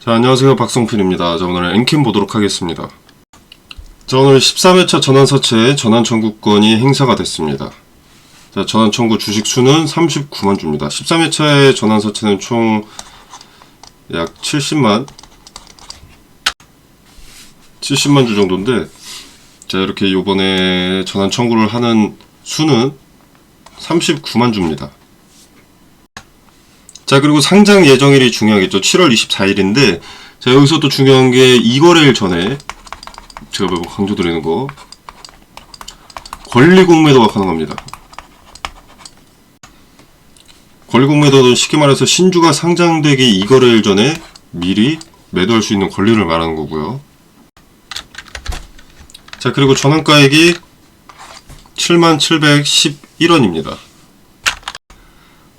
자, 안녕하세요. 박성필입니다. 자, 오늘 엔캠 보도록 하겠습니다. 자, 오늘 13회차 전환사채 전환 청구권이 행사가 됐습니다. 자, 전환 청구 주식 수는 39만 주입니다. 13회차의 전환사채는 총 약 70만 주 정도인데, 자, 이렇게 요번에 전환 청구를 하는 수는 39만 주입니다. 자, 그리고 상장 예정일이 중요하겠죠. 7월 24일인데, 자, 여기서 또 중요한 게 이거래일 전에, 제가 매번 강조드리는 거, 권리공매도가 가능합니다. 권리공매도는 쉽게 말해서 신주가 상장되기 이거래일 전에 미리 매도할 수 있는 권리를 말하는 거고요. 자, 그리고 전환가액이 77,11원입니다.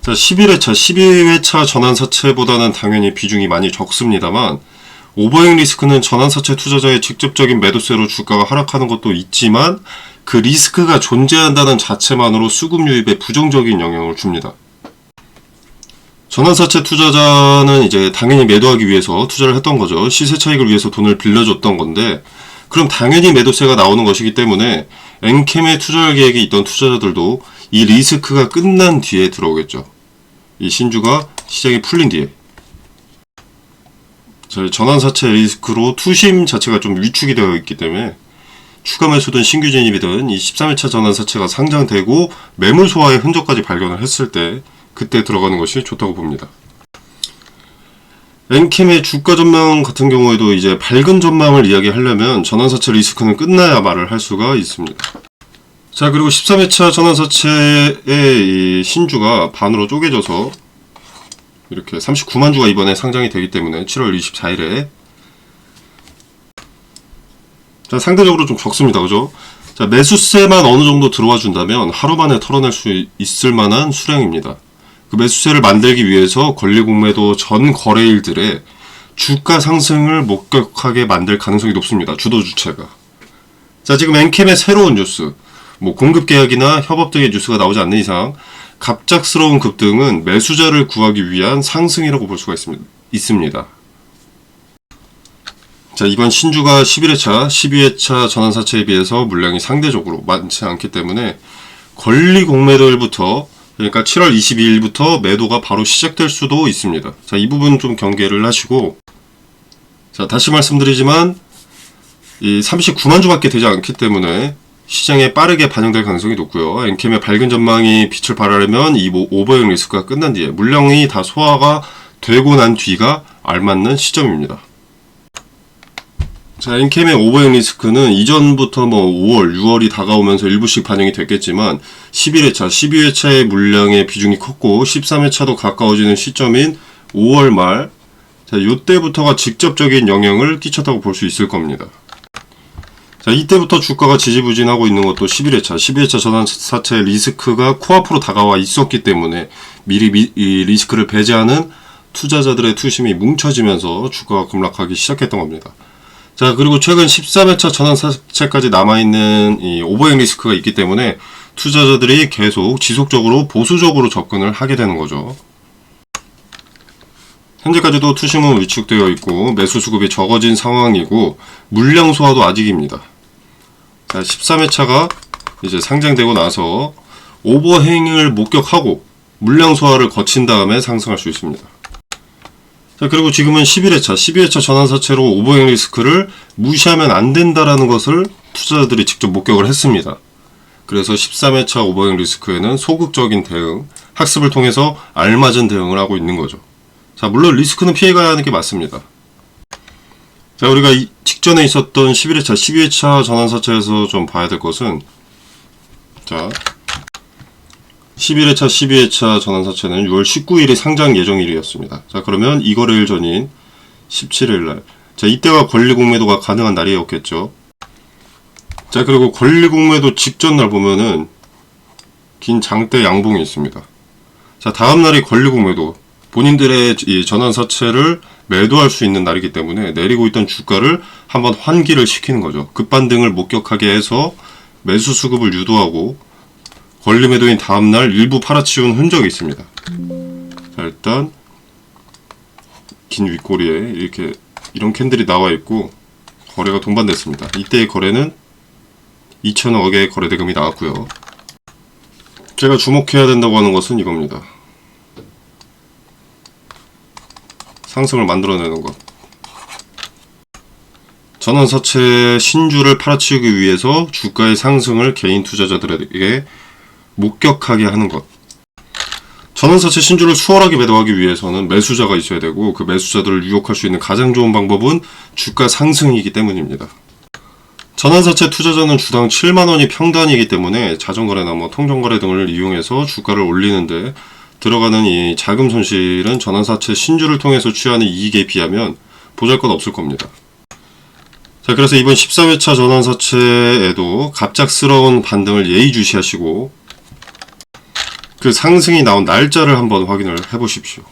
자, 11회차, 12회차 전환사채보다는 당연히 비중이 많이 적습니다만, 오버행 리스크는 전환사채 투자자의 직접적인 매도세로 주가가 하락하는 것도 있지만, 그 리스크가 존재한다는 자체만으로 수급 유입에 부정적인 영향을 줍니다. 전환사채 투자자는 이제 당연히 매도하기 위해서 투자를 했던 거죠. 시세 차익을 위해서 돈을 빌려줬던 건데, 그럼 당연히 매도세가 나오는 것이기 때문에 엔캠에 투자할 계획이 있던 투자자들도 이 리스크가 끝난 뒤에 들어오겠죠. 이 신주가 시장이 풀린 뒤에. 전환사채 리스크로 투심 자체가 좀 위축이 되어 있기 때문에 추가 매수든 신규 진입이든 이 13회차 전환사채가 상장되고 매물 소화의 흔적까지 발견을 했을 때 그때 들어가는 것이 좋다고 봅니다. 엔캠의 주가 전망 같은 경우에도 이제 밝은 전망을 이야기하려면 전환사채 리스크는 끝나야 말을 할 수가 있습니다. 자, 그리고 13회차 전환사채의 이 신주가 반으로 쪼개져서 이렇게 39만 주가 이번에 상장이 되기 때문에 7월 24일에 자, 상대적으로 좀 적습니다. 그죠? 자, 매수세만 어느 정도 들어와 준다면 하루 만에 털어낼 수 있을 만한 수량입니다. 그 매수세를 만들기 위해서 권리공매도 전 거래일들의 주가 상승을 목격하게 만들 가능성이 높습니다. 주도 주체가. 자, 지금 엔캠의 새로운 뉴스, 공급 계약이나 협업 등의 뉴스가 나오지 않는 이상 갑작스러운 급등은 매수자를 구하기 위한 상승이라고 볼 수가 있습니다. 자, 이번 신주가 11회차, 12회차 전환사채에 비해서 물량이 상대적으로 많지 않기 때문에 권리공매도일부터 그러니까 7월 22일부터 매도가 바로 시작될 수도 있습니다. 자, 이 부분 좀 경계를 하시고, 자, 다시 말씀드리지만 이 39만 주밖에 되지 않기 때문에 시장에 빠르게 반영될 가능성이 높고요. 엔캠의 밝은 전망이 빛을 발하려면 이 오버행 리스크가 끝난 뒤에 물량이 다 소화가 되고 난 뒤가 알맞는 시점입니다. 자, 엔캠의 오버행 리스크는 이전부터 5월, 6월이 다가오면서 일부씩 반영이 됐겠지만 11회차, 12회차의 물량의 비중이 컸고 13회차도 가까워지는 시점인 5월 말, 자, 이때부터가 직접적인 영향을 끼쳤다고 볼 수 있을 겁니다. 자, 이때부터 주가가 지지부진하고 있는 것도 11회차, 12회차 전환사채 리스크가 코앞으로 다가와 있었기 때문에 미리 이 리스크를 배제하는 투자자들의 투심이 뭉쳐지면서 주가가 급락하기 시작했던 겁니다. 자, 그리고 최근 13회차 전환사채까지 남아있는 이 오버행 리스크가 있기 때문에 투자자들이 계속 지속적으로 보수적으로 접근을 하게 되는 거죠. 현재까지도 투심은 위축되어 있고 매수 수급이 적어진 상황이고 물량 소화도 아직입니다. 자, 13회차가 이제 상장되고 나서 오버행을 목격하고 물량 소화를 거친 다음에 상승할 수 있습니다. 자, 그리고 지금은 11회차, 12회차 전환사채로 오버행 리스크를 무시하면 안 된다라는 것을 투자자들이 직접 목격을 했습니다. 그래서 13회차 오버행 리스크에는 소극적인 대응, 학습을 통해서 알맞은 대응을 하고 있는 거죠. 자, 물론 리스크는 피해가야 하는 게 맞습니다. 자, 우리가 직전에 있었던 11회차, 12회차 전환사채에서 좀 봐야 될 것은, 자, 11회차, 12회차 전환사채는 6월 19일이 상장 예정일이었습니다. 자, 그러면 이거래일 전인 17일날. 자, 이때가 권리공매도가 가능한 날이었겠죠. 자, 그리고 권리공매도 직전 날 보면은 긴 장대 양봉이 있습니다. 자, 다음날이 권리공매도. 본인들의 이 전환사채를 매도할 수 있는 날이기 때문에 내리고 있던 주가를 한번 환기를 시키는 거죠. 급반등을 목격하게 해서 매수 수급을 유도하고 권리 매도인 다음날 일부 팔아치운 흔적이 있습니다. 자, 일단 긴 윗꼬리에 이렇게 이런 캔들이 나와 있고 거래가 동반됐습니다. 이때의 거래는 2천억의 거래 대금이 나왔고요. 제가 주목해야 된다고 하는 것은 이겁니다. 상승을 만들어내는 것. 전환사채 신주를 팔아치우기 위해서 주가의 상승을 개인 투자자들에게 목격하게 하는 것. 전환사채 신주를 수월하게 매도하기 위해서는 매수자가 있어야 되고 그 매수자들을 유혹할 수 있는 가장 좋은 방법은 주가 상승이기 때문입니다. 전환사채 투자자는 주당 7만원이 평단이기 때문에 자전거래나 통정거래 등을 이용해서 주가를 올리는데 들어가는 이 자금 손실은 전환사채 신주를 통해서 취하는 이익에 비하면 보잘것없을 겁니다. 자, 그래서 이번 13회차 전환사채에도 갑작스러운 반등을 예의주시하시고 그 상승이 나온 날짜를 한번 확인을 해보십시오.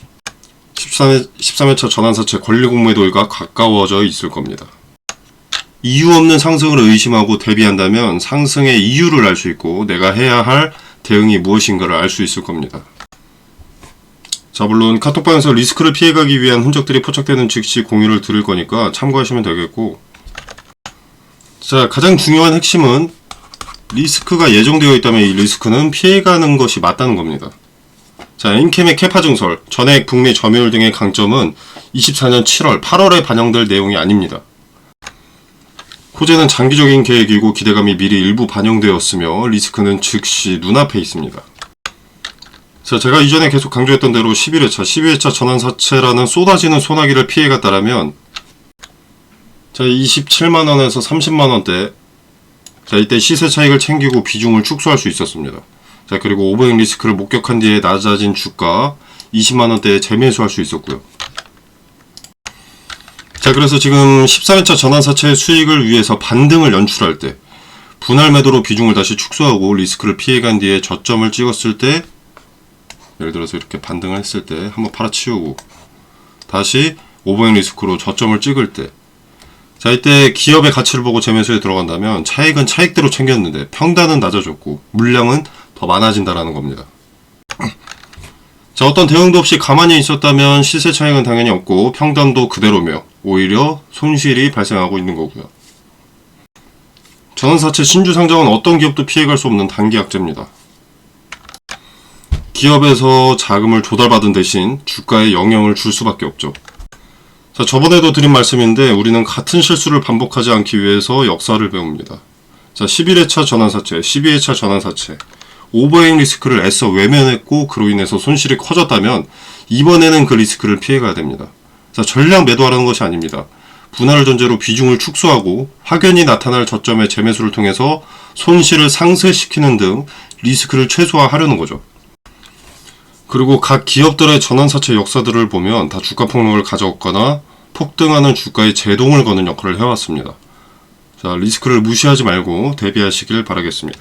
13회차 전환사채 권리공매도가 가까워져 있을 겁니다. 이유 없는 상승을 의심하고 대비한다면 상승의 이유를 알 수 있고 내가 해야 할 대응이 무엇인가를 알 수 있을 겁니다. 자, 물론 카톡방에서 리스크를 피해가기 위한 흔적들이 포착되는 즉시 공유를 드릴 거니까 참고하시면 되겠고, 자, 가장 중요한 핵심은 리스크가 예정되어 있다면 이 리스크는 피해가는 것이 맞다는 겁니다. 자, 엔캠의 캐파 증설, 전액 북미 점유율 등의 강점은 24년 7월, 8월에 반영될 내용이 아닙니다. 호재는 장기적인 계획이고 기대감이 미리 일부 반영되었으며 리스크는 즉시 눈앞에 있습니다. 자, 제가 이전에 계속 강조했던 대로 11회차, 12회차 전환사채라는 쏟아지는 소나기를 피해갔다라면 자, 27만원에서 30만원대, 자, 이때 시세 차익을 챙기고 비중을 축소할 수 있었습니다. 자, 그리고 오버행 리스크를 목격한 뒤에 낮아진 주가 20만원대에 재매수할 수 있었고요. 자, 그래서 지금 13회차 전환사채의 수익을 위해서 반등을 연출할 때 분할 매도로 비중을 다시 축소하고 리스크를 피해간 뒤에 저점을 찍었을 때, 예를 들어서 이렇게 반등을 했을 때 한번 팔아치우고 다시 오버행 리스크로 저점을 찍을 때, 자, 이때 기업의 가치를 보고 재매수에 들어간다면 차익은 차익대로 챙겼는데 평단은 낮아졌고 물량은 더 많아진다라는 겁니다. 자, 어떤 대응도 없이 가만히 있었다면 시세 차익은 당연히 없고 평단도 그대로며 오히려 손실이 발생하고 있는 거고요. 전환사채 신주 상장은 어떤 기업도 피해갈 수 없는 단기 약재입니다. 기업에서 자금을 조달받은 대신 주가에 영향을 줄 수밖에 없죠. 자, 저번에도 드린 말씀인데 우리는 같은 실수를 반복하지 않기 위해서 역사를 배웁니다. 자, 11회차 전환사채, 12회차 전환사채, 오버행 리스크를 애써 외면했고 그로 인해서 손실이 커졌다면 이번에는 그 리스크를 피해가야 됩니다. 자, 전량 매도하라는 것이 아닙니다. 분할을 전제로 비중을 축소하고 확연히 나타날 저점의 재매수를 통해서 손실을 상쇄시키는 등 리스크를 최소화하려는 거죠. 그리고 각 기업들의 전환사채 역사들을 보면 다 주가 폭락을 가져왔거나 폭등하는 주가에 제동을 거는 역할을 해왔습니다. 자, 리스크를 무시하지 말고 대비하시길 바라겠습니다.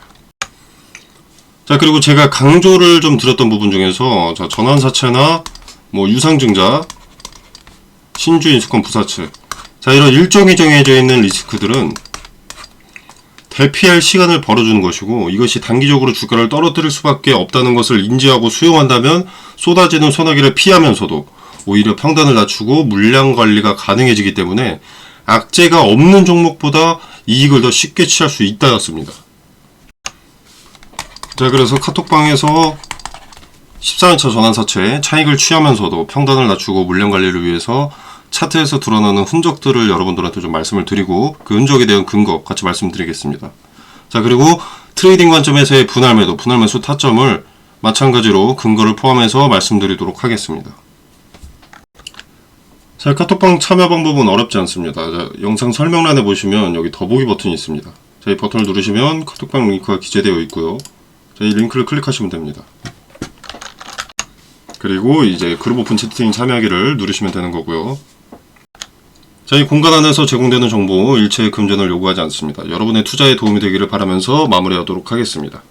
자, 그리고 제가 강조를 좀 드렸던 부분 중에서 자, 전환사채나 유상증자, 신주 인수권 부사채, 자, 이런 일정이 정해져 있는 리스크들은 대피할 시간을 벌어주는 것이고 이것이 단기적으로 주가를 떨어뜨릴 수밖에 없다는 것을 인지하고 수용한다면 쏟아지는 소나기를 피하면서도 오히려 평단을 낮추고 물량 관리가 가능해지기 때문에 악재가 없는 종목보다 이익을 더 쉽게 취할 수 있다였습니다. 자, 그래서 카톡방에서 14회차 전환사채 차익을 취하면서도 평단을 낮추고 물량 관리를 위해서 차트에서 드러나는 흔적들을 여러분들한테 좀 말씀을 드리고 그 흔적에 대한 근거 같이 말씀드리겠습니다. 자, 그리고 트레이딩 관점에서의 분할 매수 타점을 마찬가지로 근거를 포함해서 말씀드리도록 하겠습니다. 자, 카톡방 참여 방법은 어렵지 않습니다. 자, 영상 설명란에 보시면 여기 더보기 버튼이 있습니다. 자, 이 버튼을 누르시면 카톡방 링크가 기재되어 있고요. 자, 이 링크를 클릭하시면 됩니다. 그리고 이제 그룹 오픈 채팅 참여하기를 누르시면 되는 거고요. 자, 이 공간 안에서 제공되는 정보 일체의 금전을 요구하지 않습니다. 여러분의 투자에 도움이 되기를 바라면서 마무리하도록 하겠습니다.